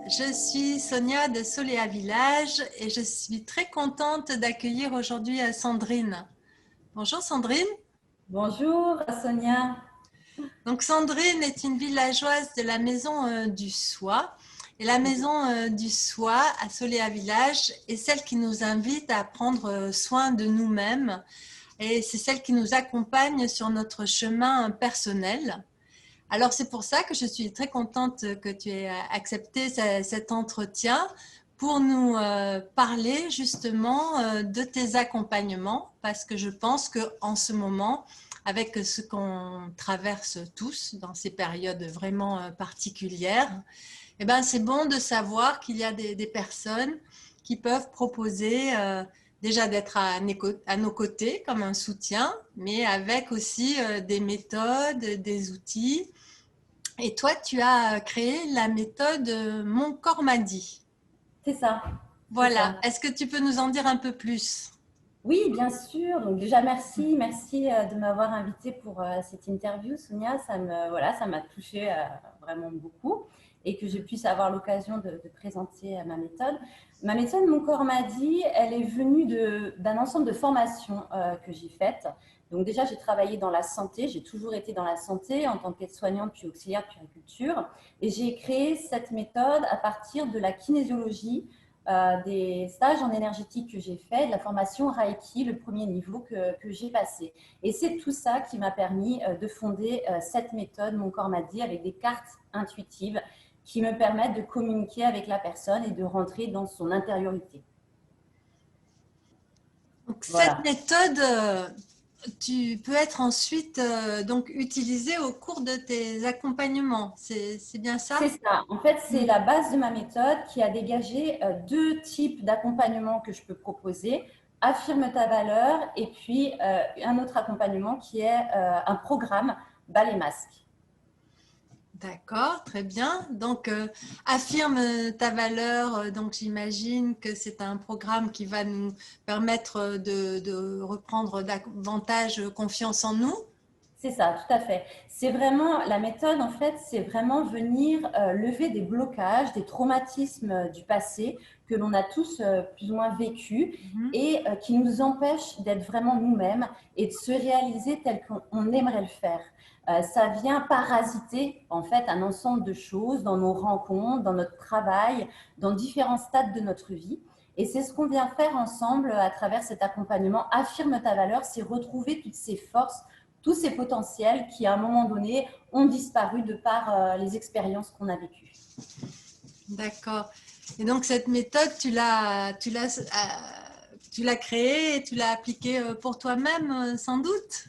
je suis Sonia de Soléa Village et je suis très contente d'accueillir aujourd'hui Sandrine. Bonjour Sandrine. Bonjour Sonia. Donc Sandrine est une villageoise de la Maison du Soie. Et la Maison du Soie à Soléa Village est celle qui nous invite à prendre soin de nous-mêmes et c'est celle qui nous accompagne sur notre chemin personnel. Alors c'est pour ça que je suis très contente que tu aies accepté cet entretien pour nous parler justement de tes accompagnements parce que je pense qu'en ce moment, avec ce qu'on traverse tous dans ces périodes vraiment particulières, eh ben, c'est bon de savoir qu'il y a des personnes qui peuvent proposer déjà d'être à nos côtés comme un soutien, mais avec aussi des méthodes, des outils. Et toi, tu as créé la méthode Mon corps m'a dit. C'est ça, c'est Voilà. ça. Est-ce que tu peux nous en dire un peu plus? Oui, bien sûr. Donc déjà, merci de m'avoir invitée pour cette interview, Sonia. Ça m'a touchée vraiment beaucoup et que je puisse avoir l'occasion de présenter ma méthode. Ma méthode, Mon corps m'a dit, elle est venue d'un ensemble de formations que j'ai faites. Donc déjà, j'ai travaillé dans la santé. J'ai toujours été dans la santé en tant qu'aide-soignante, puis auxiliaire de puériculture. Et j'ai créé cette méthode à partir de la kinésiologie, des stages en énergétique que j'ai fait, de la formation Reiki, le premier niveau que j'ai passé. Et c'est tout ça qui m'a permis de fonder cette méthode, Mon corps m'a dit, avec des cartes intuitives qui me permettent de communiquer avec la personne et de rentrer dans son intériorité. Donc, cette Voilà. méthode, tu peux être ensuite donc utilisée au cours de tes accompagnements. C'est bien ça? C'est ça. En fait, c'est Mm. la base de ma méthode qui a dégagé deux types d'accompagnement que je peux proposer. Affirme ta valeur et puis un autre accompagnement qui est un programme bas les masques. D'accord, très bien. Donc, affirme ta valeur. Donc, j'imagine que c'est un programme qui va nous permettre de reprendre davantage confiance en nous. C'est ça, tout à fait. C'est vraiment la méthode, en fait, c'est vraiment venir lever des blocages, des traumatismes du passé que l'on a tous plus ou moins vécu Mhm. et qui nous empêchent d'être vraiment nous-mêmes et de se réaliser tel qu'on aimerait le faire. Ça vient parasiter, en fait, un ensemble de choses dans nos rencontres, dans notre travail, dans différents stades de notre vie. Et c'est ce qu'on vient faire ensemble à travers cet accompagnement. Affirme ta valeur, c'est retrouver toutes ces forces, tous ces potentiels qui, à un moment donné, ont disparu de par les expériences qu'on a vécues. D'accord. Et donc, cette méthode, tu l'as créée et tu l'as appliquée pour toi-même, sans doute?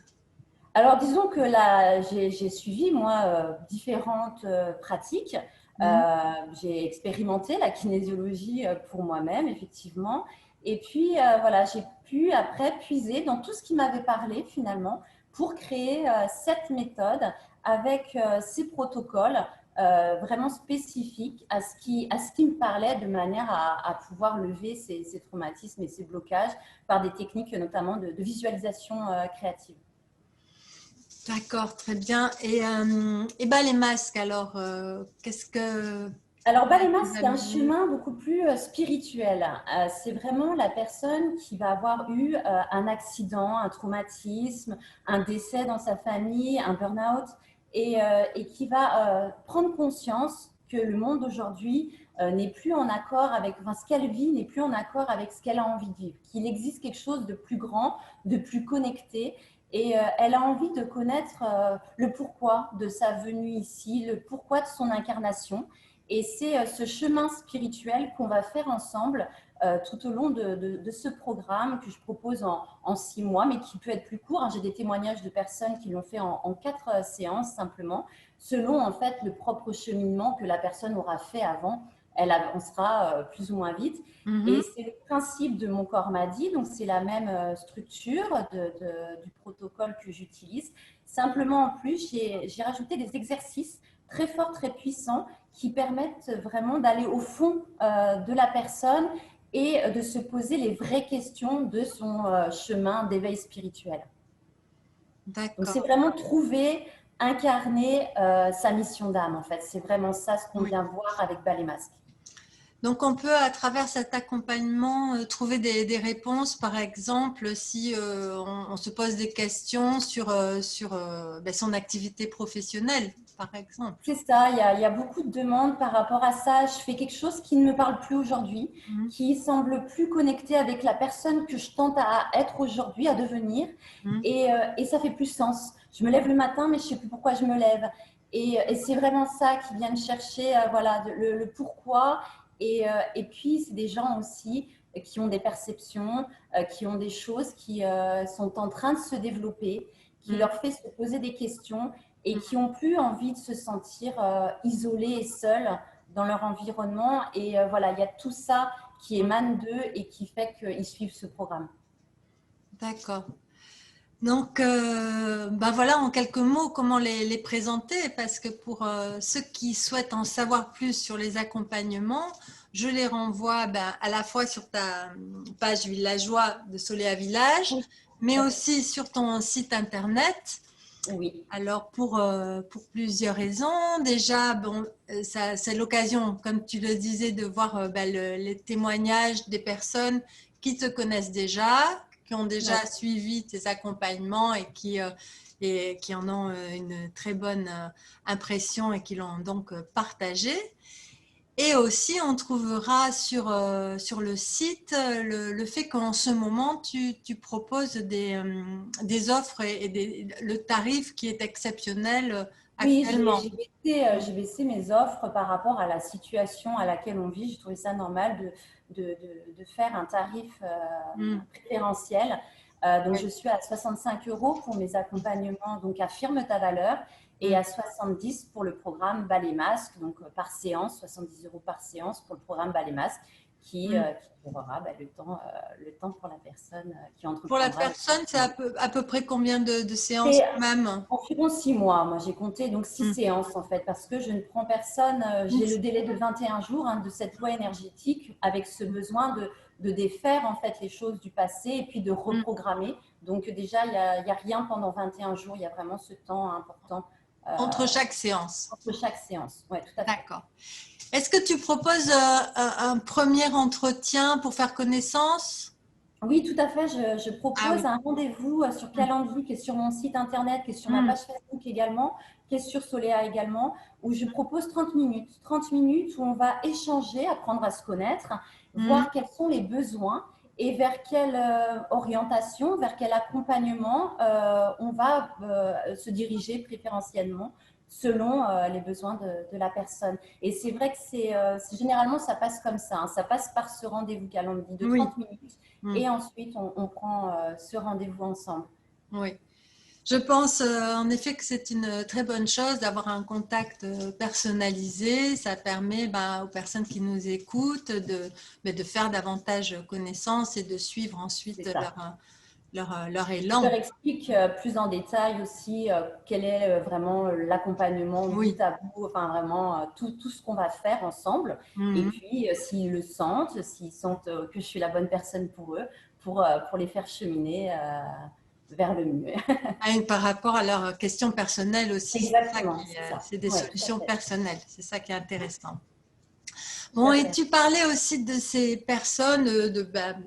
Alors, disons que là, j'ai suivi, moi, différentes pratiques. Mhm. J'ai expérimenté la kinésiologie pour moi-même, effectivement. Et puis, voilà, j'ai pu après puiser dans tout ce qui m'avait parlé, finalement, pour créer cette méthode avec ces protocoles vraiment spécifiques à ce qui me parlait de manière à pouvoir lever ces traumatismes et ces blocages par des techniques notamment de visualisation créative. D'accord, très bien. Et ben, les masques, alors, qu'est-ce que Alors, Balema, tu vas c'est un viser? chemin beaucoup plus spirituel. C'est vraiment la personne qui va avoir eu un accident, un traumatisme, un décès dans sa famille, un burn-out, et qui va prendre conscience que le monde aujourd'hui n'est plus en accord avec, enfin, ce qu'elle vit n'est plus en accord avec ce qu'elle a envie de vivre, qu'il existe quelque chose de plus grand, de plus connecté. Et elle a envie de connaître le pourquoi de sa venue ici, le pourquoi de son incarnation. Et c'est ce chemin spirituel qu'on va faire ensemble tout au long de ce programme que je propose en 6 mois, mais qui peut être plus court. J'ai des témoignages de personnes qui l'ont fait en 4 séances simplement, selon en fait le propre cheminement que la personne aura fait avant. Elle avancera plus ou moins vite. Mhm. Et c'est le principe de Mon corps m'a dit, donc c'est la même structure du protocole que j'utilise. Simplement en plus, j'ai rajouté des exercices très forts, très puissants qui permettent vraiment d'aller au fond de la personne et de se poser les vraies questions de son chemin d'éveil spirituel. Donc, c'est D'accord. vraiment trouver, incarner sa mission d'âme, en fait. C'est vraiment ça ce qu'on Oui. vient voir avec Bas les masques. Donc, on peut, à travers cet accompagnement, trouver des réponses, par exemple, si on se pose des questions sur ben, son activité professionnelle, par exemple. C'est ça, il y a beaucoup de demandes par rapport à ça. Je fais quelque chose qui ne me parle plus aujourd'hui, Mhm. qui semble plus connecté avec la personne que je tente à être aujourd'hui, à devenir. Mhm. Et ça fait plus sens. Je me lève le matin, mais je ne sais plus pourquoi je me lève. Et c'est vraiment ça qui vient me chercher, voilà, le pourquoi. Et puis, c'est des gens aussi qui ont des perceptions, qui ont des choses qui sont en train de se développer, qui Mhm. leur fait se poser des questions et qui ont plus envie de se sentir isolés et seuls dans leur environnement. Et voilà, il y a tout ça qui émane d'eux et qui fait qu'ils suivent ce programme. D'accord. Donc, ben voilà en quelques mots comment les présenter, parce que pour ceux qui souhaitent en savoir plus sur les accompagnements, je les renvoie ben, à la fois sur ta page Villageois de Soléa Village, Oui, mais tout à fait. aussi sur ton site internet. Oui, Alors, pour plusieurs raisons. Déjà, bon, ça, c'est l'occasion, comme tu le disais, de voir ben, les témoignages des personnes qui te connaissent déjà, qui ont déjà oui. suivi tes accompagnements et qui en ont une très bonne impression et qui l'ont donc partagé. Et aussi, on trouvera sur le site le fait qu'en ce moment, tu proposes des offres et le tarif qui est exceptionnel Oui, actuellement. j'ai baissé mes offres par rapport à la situation à laquelle on vit. J'ai trouvé ça normal de faire un tarif Mm. préférentiel. Donc, Ouais. je suis à 65 euros pour mes accompagnements, donc Affirme ta valeur, et Mm. à 70 pour le programme Ballet Masque, donc par séance, 70 euros par séance pour le programme Ballet Masque, Mm. qui durera le temps pour la personne qui Pour la entreprendra le personne, c'est changement. à peu près combien de séances C'est même? environ 6 mois. Moi, j'ai compté donc 6 séances en fait, parce que je ne prends personne. J'ai le délai de 21 jours de cette loi énergétique avec ce besoin de défaire en fait les choses du passé et puis de Mm. reprogrammer. Donc déjà, il y a rien pendant 21 jours. Il y a vraiment ce temps important Entre chaque séance. entre chaque séance. Oui, tout à fait. D'accord. Est-ce que tu proposes un premier entretien pour faire connaissance? Oui, tout à fait. Je Ah propose oui. un rendez-vous sur Mm. Calendly, qui est sur mon site internet, qui est sur ma Mm. page Facebook également, qui est sur Solea également, où je propose 30 minutes. 30 minutes où on va échanger, apprendre à se connaître, Mm. voir quels sont les besoins et vers quelle orientation, vers quel accompagnement on va se diriger préférentiellement selon les besoins de la personne. Et c'est vrai que généralement, ça passe comme ça. Ça passe par ce rendez-vous Calendly de Oui. 30 minutes Mm. et ensuite, on prend ce rendez-vous ensemble. Oui. Je pense en effet que c'est une très bonne chose d'avoir un contact personnalisé. Ça permet ben, aux personnes qui nous écoutent ben, de faire davantage connaissance et de suivre ensuite C'est ça. leur Je leur élan. explique plus en détail aussi quel est vraiment l'accompagnement bout Oui. à bout, enfin vraiment tout ce qu'on va faire ensemble. Et Mhm. puis, s'ils le sentent, s'ils sentent que je suis la bonne personne pour eux, pour les faire cheminer vers le mieux. Ah, et par rapport à leurs questions personnelles aussi, c'est ça Exactement, qui, c'est ça. c'est des Oui, tout à solutions fait. personnelles. C'est ça qui est intéressant. Tout Bon, à et fait. tu parlais aussi de ces personnes, ben,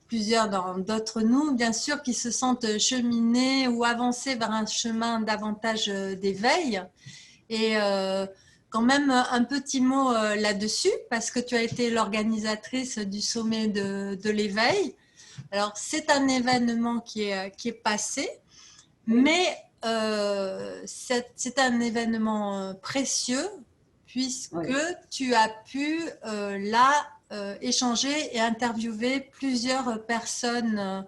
plusieurs d'entre nous, bien sûr, qui se sentent cheminés ou avancés vers un chemin davantage d'éveil. Et quand même un petit mot là-dessus, parce que tu as été l'organisatrice du sommet de l'éveil. Alors, c'est un événement qui est passé, Oui, mais c'est un événement précieux puisque oui. tu as pu là échanger et interviewer plusieurs personnes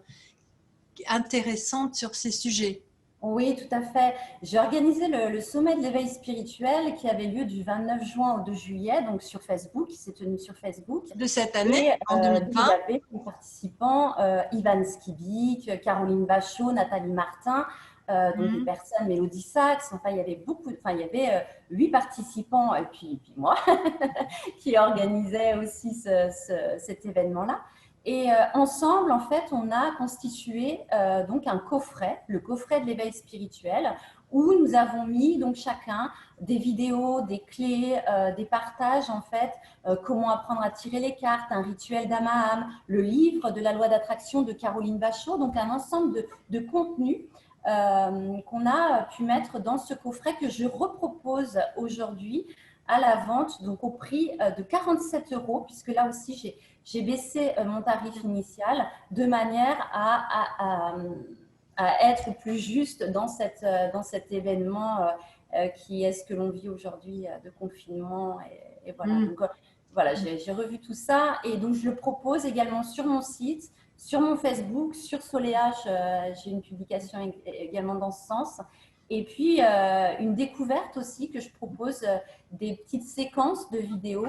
intéressantes sur ces sujets Oui, tout à fait. J'ai organisé le sommet de l'éveil spirituel qui avait lieu du 29 juin au 2 juillet, donc sur Facebook, qui s'est tenu sur Facebook. de cette année, Et en il y 2020. avait comme participants Ivan Skibik, Caroline Bachot, Nathalie Martin, donc des Mhm. personnes, Mélodie Sachs, enfin il y avait enfin il y avait 8 participants et puis moi qui organisait aussi cet événement-là. Et ensemble, en fait, on a constitué donc un coffret, le coffret de l'éveil spirituel, où nous avons mis donc chacun des vidéos, des clés, des partages en fait, comment apprendre à tirer les cartes, un rituel d'Amaham, le livre de la loi d'attraction de Caroline Bachot, donc un ensemble de contenus qu'on a pu mettre dans ce coffret que je repropose aujourd'hui à la vente, donc au prix de 47 €, puisque là aussi j'ai baissé mon tarif initial de manière à être plus juste dans cet événement qui est ce que l'on vit aujourd'hui de confinement. Et voilà. Donc, voilà, j'ai revu tout ça et donc je le propose également sur mon site, sur mon Facebook, sur Soleage. J'ai une publication également dans ce sens. Et puis, une découverte aussi que je propose, des petites séquences de vidéos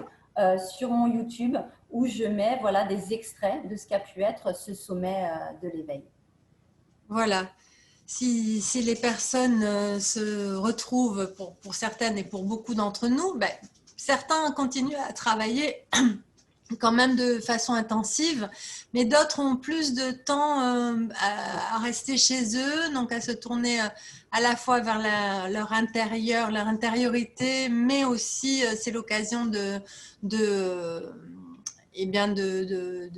sur mon YouTube où je mets voilà, des extraits de ce qu'a pu être ce sommet de l'éveil. Voilà. Si les personnes se retrouvent, pour certaines et pour beaucoup d'entre nous, ben, certains continuent à travailler quand même de façon intensive, mais d'autres ont plus de temps à rester chez eux, donc à se tourner à la fois vers leur intérieur, leur intériorité, mais aussi c'est l'occasion eh bien de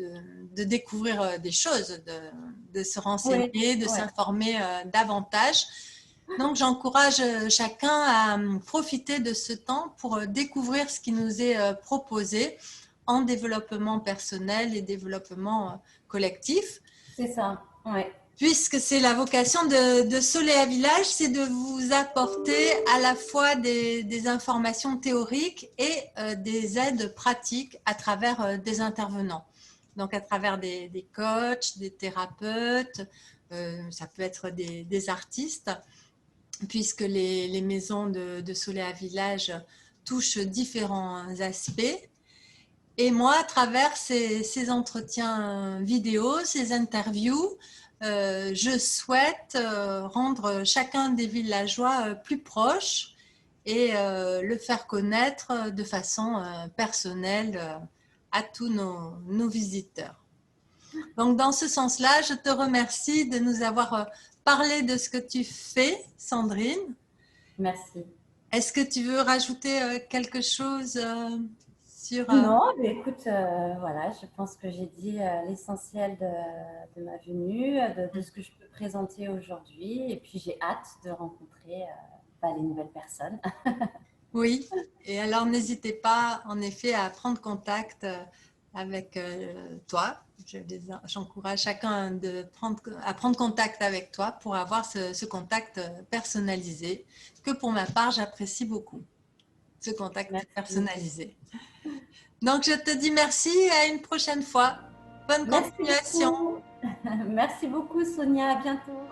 découvrir des choses, de se renseigner, Oui, de ouais. s'informer davantage. Donc, j'encourage chacun à profiter de ce temps pour découvrir ce qui nous est proposé en développement personnel et développement collectif. C'est ça, ouais. Puisque c'est la vocation de Soleil à Village, c'est de vous apporter à la fois des informations théoriques et des aides pratiques à travers des intervenants. Donc à travers des coachs, des thérapeutes, ça peut être des artistes, puisque les maisons de Soleil à Village touchent différents aspects. Et moi, à travers ces entretiens vidéo, ces interviews, je souhaite rendre chacun des villageois plus proche et le faire connaître de façon personnelle à tous nos visiteurs. Donc, dans ce sens-là, je te remercie de nous avoir parlé de ce que tu fais, Sandrine. Merci. Est-ce que tu veux rajouter quelque chose sur… Non, mais écoute, voilà, je pense que j'ai dit l'essentiel de ma venue, de ce que je peux présenter aujourd'hui. Et puis, j'ai hâte de rencontrer les nouvelles personnes. Oui, et alors n'hésitez pas en effet à prendre contact avec toi. J'encourage chacun à prendre contact avec toi pour avoir ce contact personnalisé que pour ma part j'apprécie beaucoup, ce contact Merci. personnalisé. Donc je te dis merci et à une prochaine fois. Bonne Merci continuation. beaucoup. Merci beaucoup, Sonia. À bientôt.